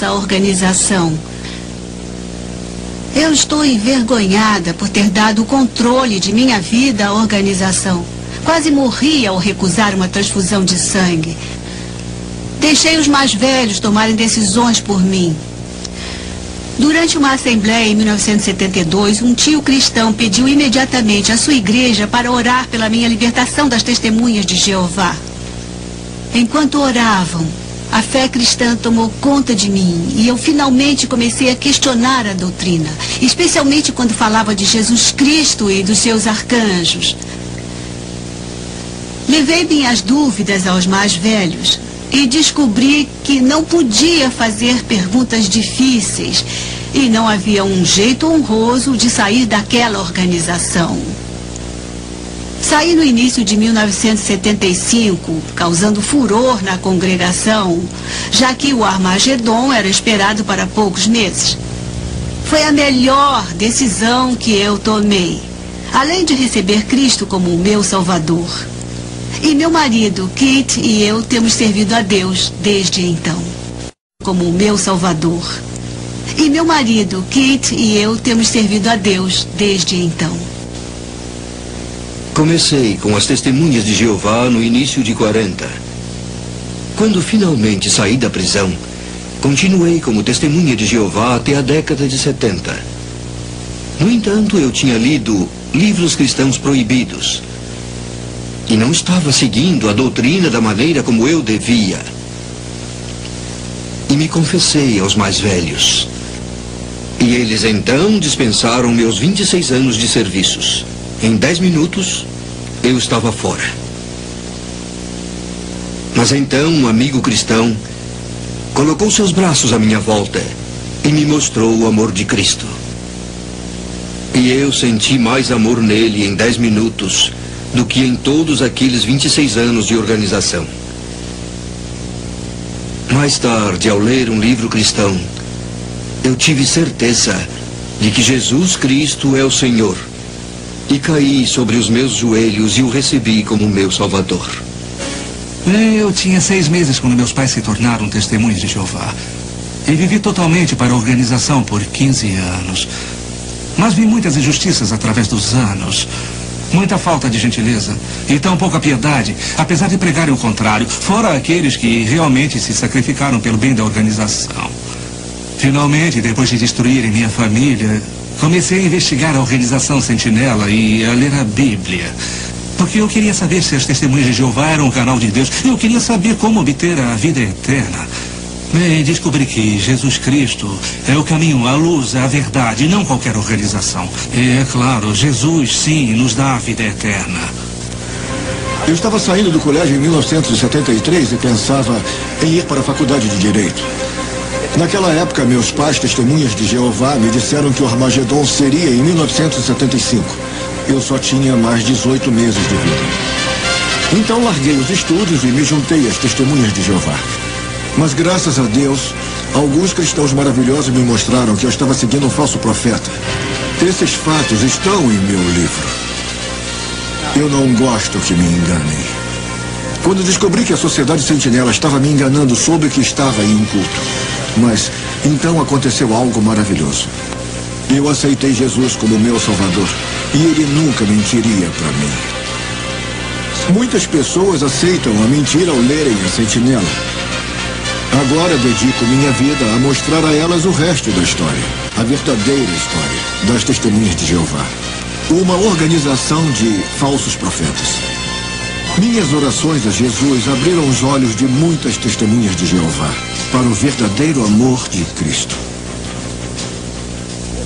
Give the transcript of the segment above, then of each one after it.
essa organização. Eu estou envergonhada por ter dado o controle de minha vida à organização. Quase morri ao recusar uma transfusão de sangue. Deixei os mais velhos tomarem decisões por mim. Durante uma assembleia em 1972, um tio cristão pediu imediatamente à sua igreja para orar pela minha libertação das testemunhas de Jeová. Enquanto oravam, a fé cristã tomou conta de mim e eu finalmente comecei a questionar a doutrina, especialmente quando falava de Jesus Cristo e dos seus arcanjos. Levei minhas dúvidas aos mais velhos e descobri que não podia fazer perguntas difíceis e não havia um jeito honroso de sair daquela organização. Saí no início de 1975, causando furor na congregação, já que o Armagedon era esperado para poucos meses. Foi a melhor decisão que eu tomei, além de receber Cristo como o meu Salvador. E meu marido, Kit, e eu temos servido a Deus desde então, como o meu Salvador. E meu marido, Kit, e eu temos servido a Deus desde então. Comecei com as testemunhas de Jeová no início de 40. Quando finalmente saí da prisão, continuei como testemunha de Jeová até a década de 70. No entanto, eu tinha lido livros cristãos proibidos e não estava seguindo a doutrina da maneira como eu devia. E me confessei aos mais velhos. E eles então dispensaram meus 26 anos de serviços. Em 10 minutos, eu estava fora. Mas então um amigo cristão colocou seus braços à minha volta e me mostrou o amor de Cristo. E eu senti mais amor nele em 10 minutos do que em todos aqueles 26 anos de organização. Mais tarde, ao ler um livro cristão, eu tive certeza de que Jesus Cristo é o Senhor. E caí sobre os meus joelhos e o recebi como meu Salvador. Bem, eu tinha 6 meses quando meus pais se tornaram testemunhas de Jeová. E vivi totalmente para a organização por 15 anos. Mas vi muitas injustiças através dos anos. Muita falta de gentileza e tão pouca piedade, apesar de pregarem o contrário, fora aqueles que realmente se sacrificaram pelo bem da organização. Finalmente, depois de destruírem minha família, comecei a investigar a organização Sentinela e a ler a Bíblia. Porque eu queria saber se as testemunhas de Jeová eram um canal de Deus. Eu queria saber como obter a vida eterna. Bem, descobri que Jesus Cristo é o caminho, a luz, a verdade, não qualquer organização. E é claro, Jesus sim nos dá a vida eterna. Eu estava saindo do colégio em 1973 e pensava em ir para a faculdade de Direito. Naquela época, meus pais, testemunhas de Jeová, me disseram que o Armagedon seria em 1975. Eu só tinha mais 18 meses de vida. Então larguei os estudos e me juntei às testemunhas de Jeová. Mas graças a Deus, alguns cristãos maravilhosos me mostraram que eu estava seguindo um falso profeta. Esses fatos estão em meu livro. Eu não gosto que me enganem. Quando descobri que a Sociedade Sentinela estava me enganando, soube que estava em um culto. Mas então aconteceu algo maravilhoso. Eu aceitei Jesus como meu Salvador e ele nunca mentiria para mim. Muitas pessoas aceitam a mentira ao lerem a Sentinela. Agora dedico minha vida a mostrar a elas o resto da história, a verdadeira história das testemunhas de Jeová. Uma organização de falsos profetas. Minhas orações a Jesus abriram os olhos de muitas testemunhas de Jeová para o verdadeiro amor de Cristo.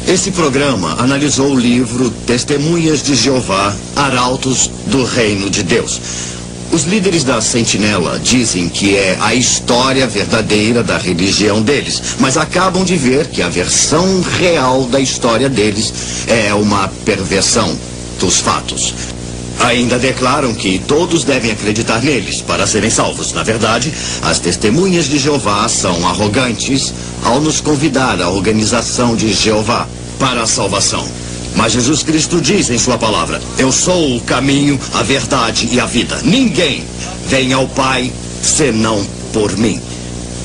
Esse programa analisou o livro Testemunhas de Jeová, Arautos do Reino de Deus. Os líderes da Sentinela dizem que é a história verdadeira da religião deles, mas acabam de ver que a versão real da história deles é uma perversão dos fatos. Ainda declaram que todos devem acreditar neles para serem salvos. Na verdade, as testemunhas de Jeová são arrogantes ao nos convidar à organização de Jeová para a salvação. Mas Jesus Cristo diz em sua palavra: eu sou o caminho, a verdade e a vida. Ninguém vem ao Pai senão por mim.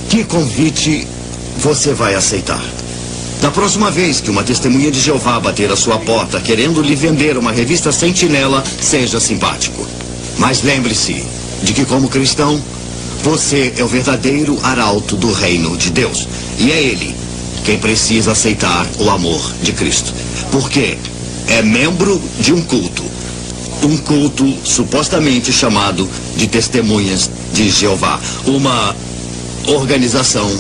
Que convite você vai aceitar. Da próxima vez que uma testemunha de Jeová bater à sua porta querendo lhe vender uma revista Sentinela, seja simpático. Mas lembre-se de que, como cristão, você é o verdadeiro arauto do reino de Deus. E é ele quem precisa aceitar o amor de Cristo. Porque é membro de um culto. Um culto supostamente chamado de Testemunhas de Jeová. Uma organização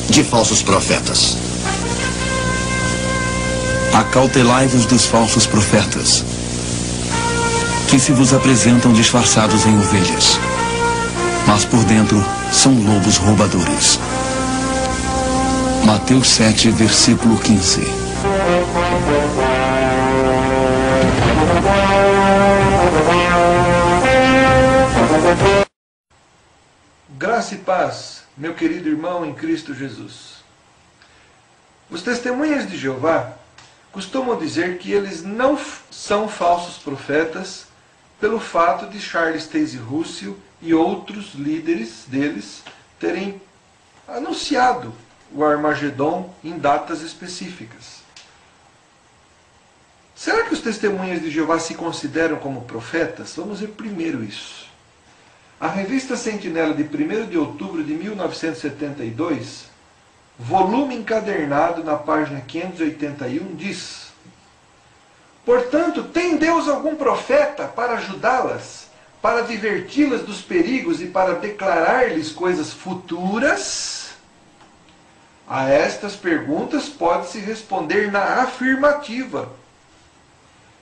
de falsos profetas. Acautelai-vos dos falsos profetas, que se vos apresentam disfarçados em ovelhas, mas por dentro são lobos roubadores. Mateus 7, versículo 15. Graça e paz, meu querido irmão em Cristo Jesus. Os testemunhas de Jeová costumam dizer que eles não são falsos profetas pelo fato de Charles Taze Russell e outros líderes deles terem anunciado o Armagedon em datas específicas. Será que os testemunhas de Jeová se consideram como profetas? Vamos ver primeiro isso. A revista Sentinela de 1º de outubro de 1972, volume encadernado na página 581, diz: portanto, tem Deus algum profeta para ajudá-las, para adverti-las dos perigos e para declarar-lhes coisas futuras? A estas perguntas pode-se responder na afirmativa.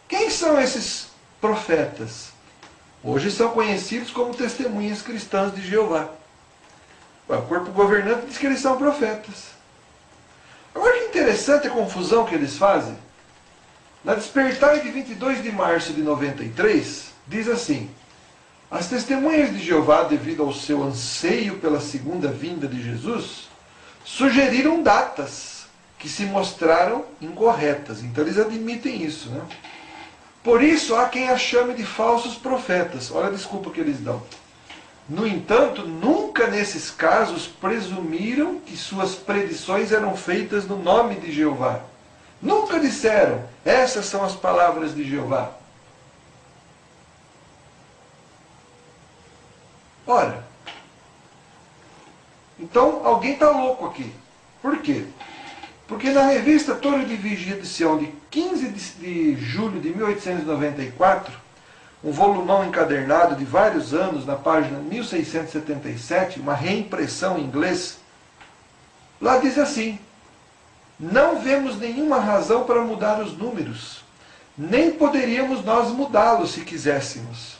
Quem são esses profetas? Hoje são conhecidos como testemunhas cristãs de Jeová. O corpo governante diz que eles são profetas. Agora que interessante a confusão que eles fazem. Na Despertar de 22 de março de 93, diz assim: as testemunhas de Jeová, devido ao seu anseio pela segunda vinda de Jesus, sugeriram datas que se mostraram incorretas. Então eles admitem isso, né? Por isso há quem a chame de falsos profetas. Olha a desculpa que eles dão. No entanto, nunca nesses casos presumiram que suas predições eram feitas no nome de Jeová. Nunca disseram: essas são as palavras de Jeová. Ora, então alguém está louco aqui. Por quê? Porque na revista Torre de Vigia de Sião, de 15 de julho de 1894, um volumão encadernado de vários anos, na página 1677, uma reimpressão em inglês, lá diz assim: não vemos nenhuma razão para mudar os números, nem poderíamos nós mudá-los se quiséssemos.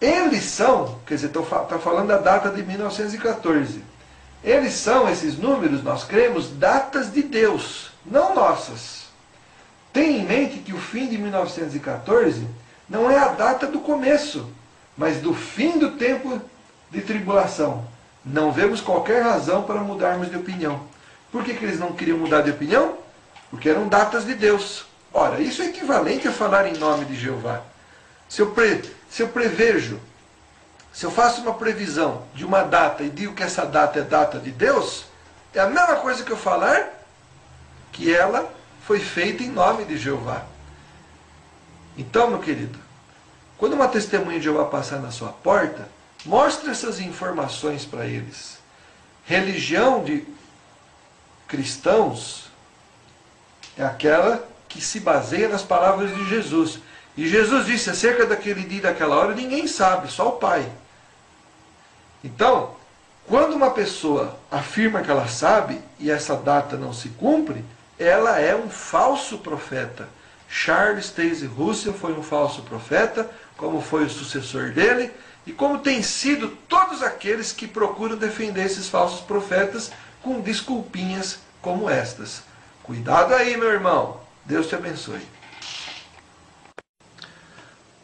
Eles são, quer dizer, está falando da data de 1914, eles são, esses números, nós cremos, datas de Deus, não nossas. Tenha em mente que o fim de 1914 não é a data do começo, mas do fim do tempo de tribulação. Não vemos qualquer razão para mudarmos de opinião. Por que eles não queriam mudar de opinião? Porque eram datas de Deus. Ora, isso é equivalente a falar em nome de Jeová. Se eu prevejo, se eu faço uma previsão de uma data e digo que essa data é data de Deus, é a mesma coisa que eu falar que ela foi feita em nome de Jeová. Então, meu querido, quando uma testemunha de Jeová passar na sua porta, mostre essas informações para eles. Religião de cristãos é aquela que se baseia nas palavras de Jesus. E Jesus disse acerca daquele dia e daquela hora, ninguém sabe, só o Pai. Então, quando uma pessoa afirma que ela sabe e essa data não se cumpre, ela é um falso profeta. Charles Taze Russell foi um falso profeta, como foi o sucessor dele, e como tem sido todos aqueles que procuram defender esses falsos profetas com desculpinhas como estas. Cuidado aí, meu irmão. Deus te abençoe.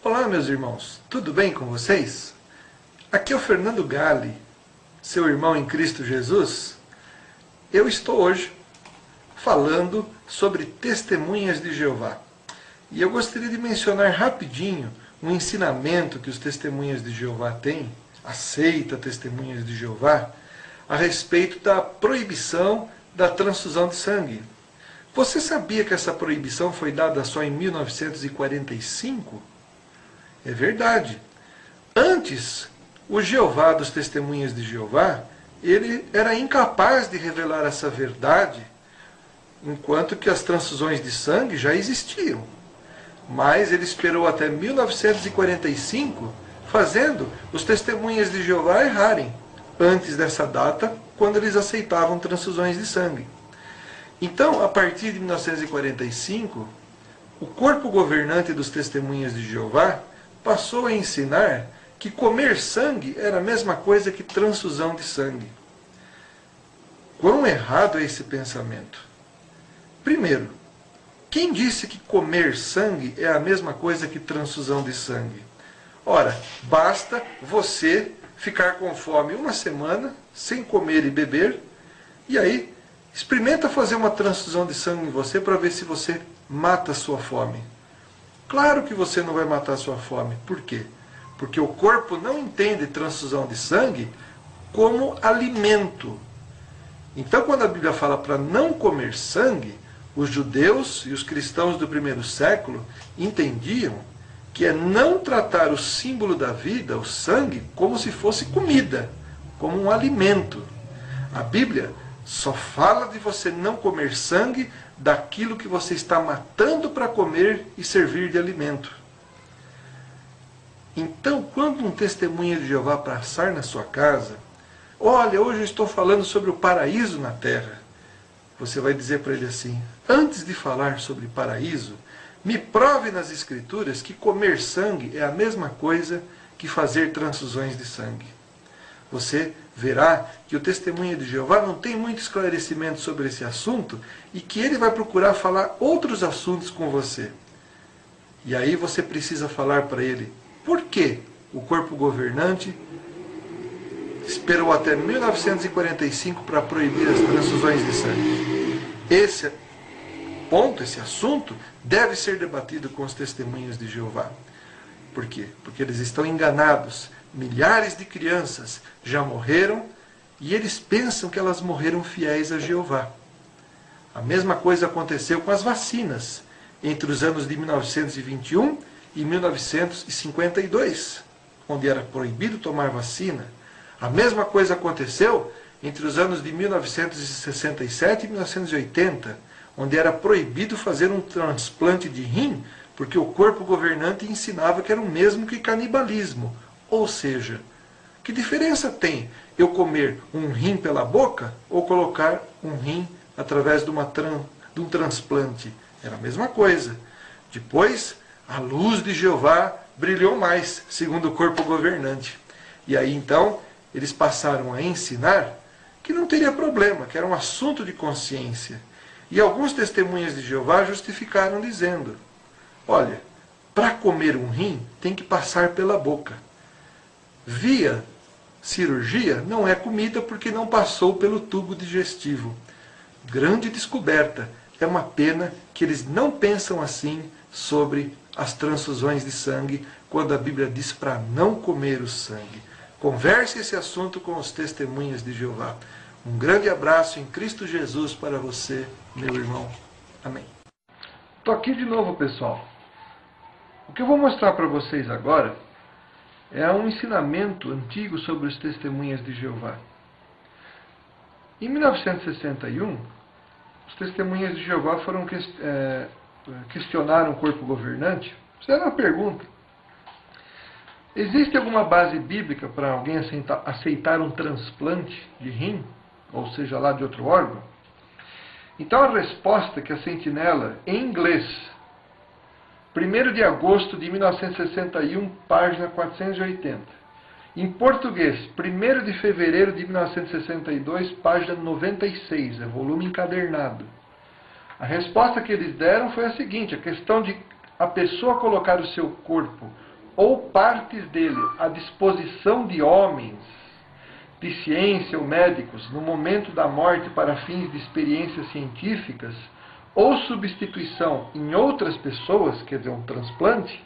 Olá, meus irmãos. Tudo bem com vocês? Aqui é o Fernando Galli, seu irmão em Cristo Jesus. Eu estou hoje falando sobre testemunhas de Jeová. E eu gostaria de mencionar rapidinho um ensinamento que os testemunhas de Jeová têm, a seita Testemunhas de Jeová, a respeito da proibição da transfusão de sangue. Você sabia que essa proibição foi dada só em 1945? É verdade. Antes, o Jeová dos Testemunhas de Jeová, ele era incapaz de revelar essa verdade, enquanto que as transfusões de sangue já existiam. Mas ele esperou até 1945, fazendo os Testemunhas de Jeová errarem, antes dessa data, quando eles aceitavam transfusões de sangue. Então, a partir de 1945, o corpo governante dos Testemunhas de Jeová passou a ensinar que comer sangue era a mesma coisa que transfusão de sangue. Quão errado é esse pensamento? Primeiro, quem disse que comer sangue é a mesma coisa que transfusão de sangue? Ora, basta você ficar com fome uma semana, sem comer e beber, e aí experimenta fazer uma transfusão de sangue em você para ver se você mata a sua fome. Claro que você não vai matar a sua fome. Por quê? Porque o corpo não entende transfusão de sangue como alimento. Então, quando a Bíblia fala para não comer sangue, os judeus e os cristãos do primeiro século entendiam que é não tratar o símbolo da vida, o sangue, como se fosse comida, como um alimento. A Bíblia só fala de você não comer sangue daquilo que você está matando para comer e servir de alimento. Então, quando um testemunha de Jeová passar na sua casa, olha, hoje eu estou falando sobre o paraíso na terra, você vai dizer para ele assim: antes de falar sobre paraíso, me prove nas Escrituras que comer sangue é a mesma coisa que fazer transfusões de sangue. Você verá que o testemunha de Jeová não tem muito esclarecimento sobre esse assunto e que ele vai procurar falar outros assuntos com você. E aí você precisa falar para ele por que o corpo governante esperou até 1945 para proibir as transfusões de sangue. Esse ponto, esse assunto, deve ser debatido com os testemunhas de Jeová. Por quê? Porque eles estão enganados. Milhares de crianças já morreram e eles pensam que elas morreram fiéis a Jeová. A mesma coisa aconteceu com as vacinas entre os anos de 1921 e 1952, onde era proibido tomar vacina. A mesma coisa aconteceu entre os anos de 1967 e 1980, onde era proibido fazer um transplante de rim, porque o corpo governante ensinava que era o mesmo que canibalismo. Ou seja, que diferença tem eu comer um rim pela boca ou colocar um rim através de um transplante? Era a mesma coisa. Depois, a luz de Jeová brilhou mais, segundo o corpo governante. E aí então, eles passaram a ensinar que não teria problema, que era um assunto de consciência. E alguns testemunhas de Jeová justificaram dizendo: olha, para comer um rim tem que passar pela boca. Via cirurgia não é comida porque não passou pelo tubo digestivo. Grande descoberta. É uma pena que eles não pensam assim sobre as transfusões de sangue, quando a Bíblia diz para não comer o sangue. Converse esse assunto com os testemunhas de Jeová. Um grande abraço em Cristo Jesus para você, meu irmão. Amém. Estou aqui de novo, pessoal. O que eu vou mostrar para vocês agora é um ensinamento antigo sobre os testemunhas de Jeová. Em 1961, os testemunhas de Jeová questionaram o corpo governante. Fizeram uma pergunta: existe alguma base bíblica para alguém aceitar um transplante de rim, ou seja lá de outro órgão? Então a resposta que a Sentinela, em inglês, 1º de agosto de 1961, página 480. Em português, 1º de fevereiro de 1962, página 96, é volume encadernado. A resposta que eles deram foi a seguinte: a questão de a pessoa colocar o seu corpo ou partes dele à disposição de homens de ciência ou médicos no momento da morte para fins de experiências científicas, ou substituição em outras pessoas, quer dizer, um transplante,